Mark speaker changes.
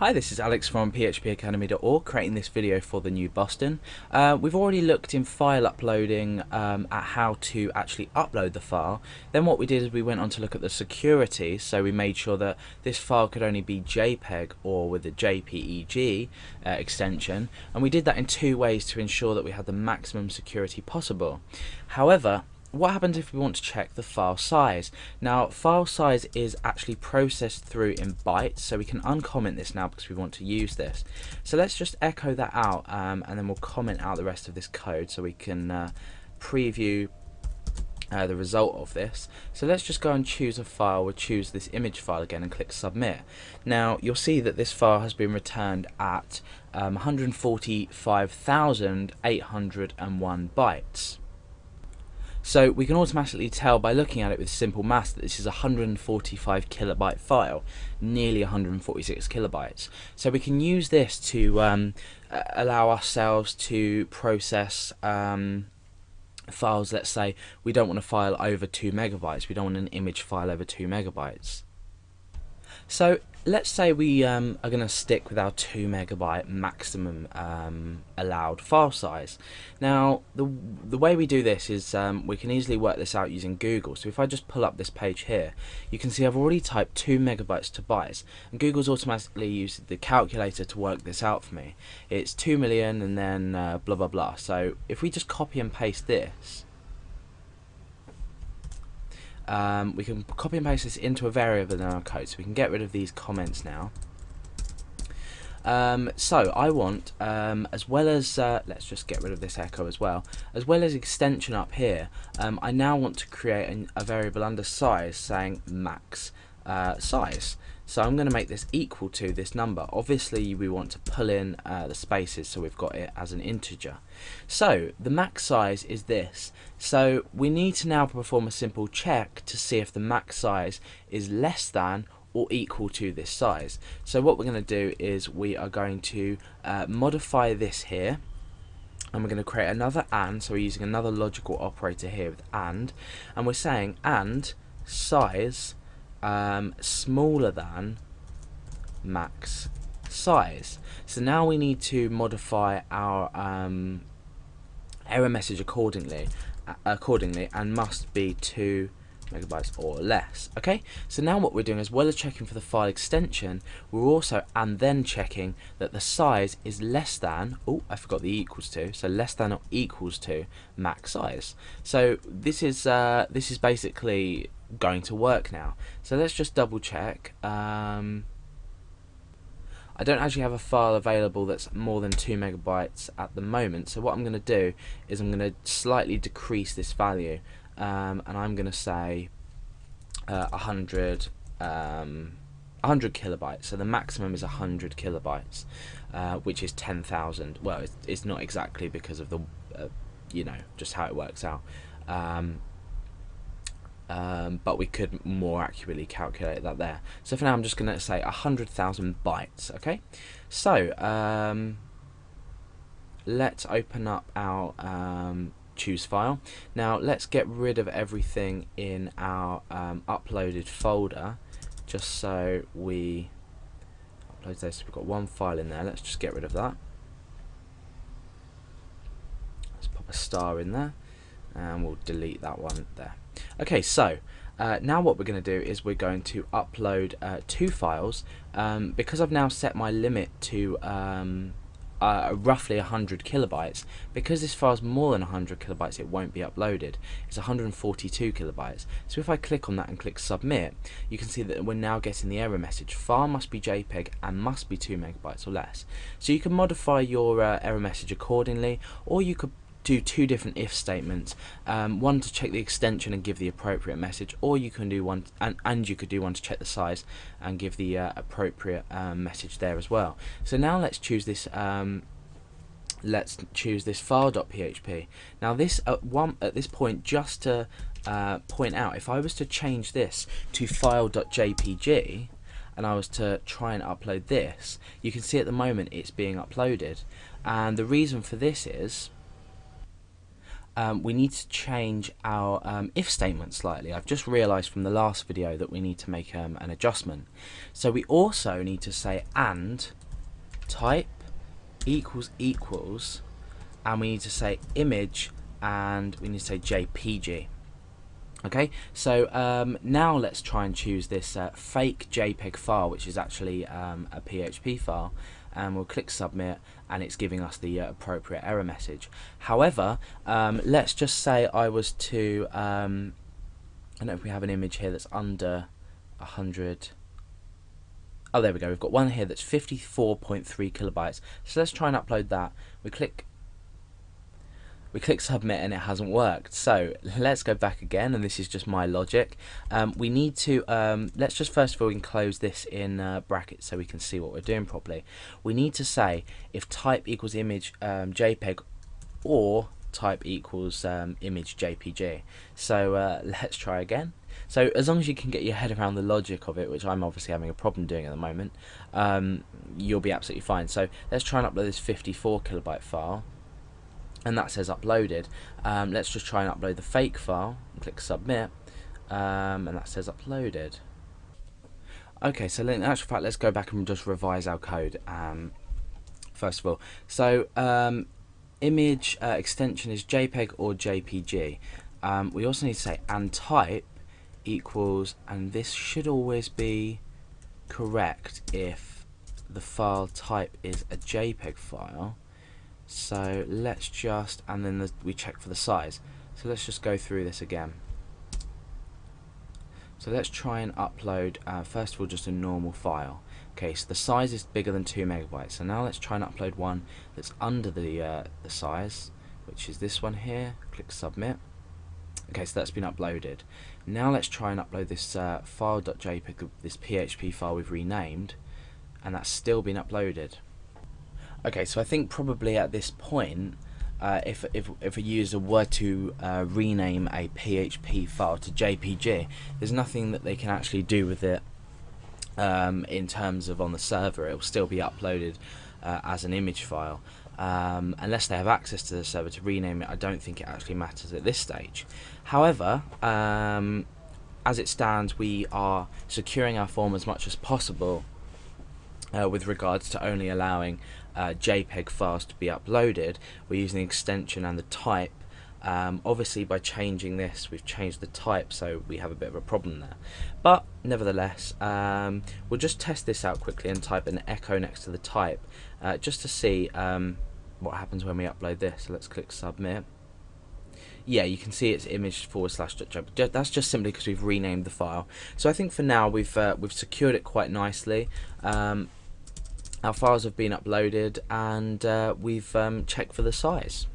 Speaker 1: Hi, this is Alex from phpacademy.org, creating this video for the new Boston. We've already looked in file uploading at how to actually upload the file. Then what we did is we went on to look at the security, so we made sure that this file could only be JPEG or with the JPEG extension, and we did that in two ways to ensure that we had the maximum security possible. However, what happens if we want to check the file size? Now, file size is actually processed through in bytes, so we can uncomment this now because we want to use this. So let's just echo that out, and then we'll comment out the rest of this code so we can preview the result of this. So let's just go and choose a file. We'll choose this image file again and click submit. Now you'll see that this file has been returned at 145,801 bytes. So we can automatically tell by looking at it with simple maths that this is a 145 kilobyte file, nearly 146 kilobytes. So we can use this to allow ourselves to process files. Let's say we don't want a file over 2 megabytes, we don't want an image file over 2 megabytes. So let's say we are going to stick with our 2 megabyte maximum allowed file size. Now the way we do this is we can easily work this out using Google. So if I just pull up this page here, you can see I've already typed 2 megabytes to bytes, and Google's automatically used the calculator to work this out for me. It's 2 million and then blah blah blah. So if we just copy and paste this, we can copy and paste this into a variable in our code, so we can get rid of these comments now. So I want, as well as, let's just get rid of this echo as well as extension up here, I now want to create a variable under size saying max size. So I'm going to make this equal to this number. Obviously we want to pull in the spaces so we've got it as an integer. So the max size is this. So we need to now perform a simple check to see if the max size is less than or equal to this size. So what we're going to do is we are going to modify this here, and we're going to create another AND. So we're using another logical operator here with AND, and we're saying AND size smaller than max size. So now we need to modify our error message accordingly and must be 2 megabytes or less. Okay, so now what we're doing, as well as checking for the file extension, we're also and then checking that the size is less than, oh I forgot the equals to, so less than or equals to max size. So this is basically going to work now. So let's just double check. I don't actually have a file available that's more than 2 megabytes at the moment, so what I'm going to do is I'm going to slightly decrease this value, and I'm going to say 100 kilobytes. So the maximum is 100 kilobytes, which is 10,000. Well, it's not exactly because of the you know, just how it works out. But we could more accurately calculate that there. So for now I'm just going to say 100,000 bytes. Okay, so let's open up our choose file. Now let's get rid of everything in our uploaded folder, just so we upload this. We've got one file in there. Let's just get rid of that. Let's pop a star in there, and we'll delete that one there. Okay, so now what we're going to do is we're going to upload 2 files. Because I've now set my limit to roughly 100 kilobytes, because this file is more than 100 kilobytes it won't be uploaded. It's 142 kilobytes. So if I click on that and click submit, you can see that we're now getting the error message, file must be JPEG and must be 2 megabytes or less. So you can modify your error message accordingly, or you could do 2 different if statements, one to check the extension and give the appropriate message, or you can do one and you could do one to check the size and give the appropriate message there as well. So now let's choose this file.php. Now this at this point, just to point out, if I was to change this to file.jpg and I was to try and upload this, you can see at the moment it's being uploaded, and the reason for this is we need to change our if statement slightly. I've just realised from the last video that we need to make an adjustment. So we also need to say and type equals equals, and we need to say image, and we need to say JPG. Okay, so now let's try and choose this fake JPEG file, which is actually a PHP file, and we'll click submit, and it's giving us the appropriate error message. However, let's just say I was to, I don't know if we have an image here that's under 100. Oh, there we go. We've got one here that's 54.3 kilobytes. So let's try and upload that. We click submit, and it hasn't worked. So let's go back again, and this is just my logic. We need to let's just first of all enclose this in brackets so we can see what we're doing properly. We need to say if type equals image JPEG or type equals image JPG. So let's try again. So as long as you can get your head around the logic of it, which I'm obviously having a problem doing at the moment, you'll be absolutely fine. So let's try and upload this 54 kilobyte file, and that says uploaded. Let's just try and upload the fake file and click submit, and that says uploaded. Okay, so in actual fact, let's go back and just revise our code first of all. So image extension is JPEG or JPG. We also need to say and type equals, and this should always be correct if the file type is a JPEG file. So let's just, and then we check for the size. So let's just go through this again. So let's try and upload first of all just a normal file. Okay, so the size is bigger than 2 megabytes. So now let's try and upload one that's under the size, which is this one here. Click submit. Okay, so that's been uploaded. Now let's try and upload this file.jpg, this PHP file we've renamed, and that's still been uploaded. Okay, so I think probably at this point, if a user were to rename a PHP file to JPG, there's nothing that they can actually do with it in terms of on the server. It will still be uploaded as an image file. Unless they have access to the server to rename it, I don't think it actually matters at this stage. However, as it stands, we are securing our form as much as possible with regards to only allowing JPEG files to be uploaded. We're using the extension and the type. Obviously by changing this, we've changed the type, so we have a bit of a problem there. But nevertheless, we'll just test this out quickly and type an echo next to the type, just to see what happens when we upload this. So let's click submit. Yeah, you can see it's image/.jpg. That's just simply because we've renamed the file. So I think for now we've secured it quite nicely. Our files have been uploaded, and we've checked for the size.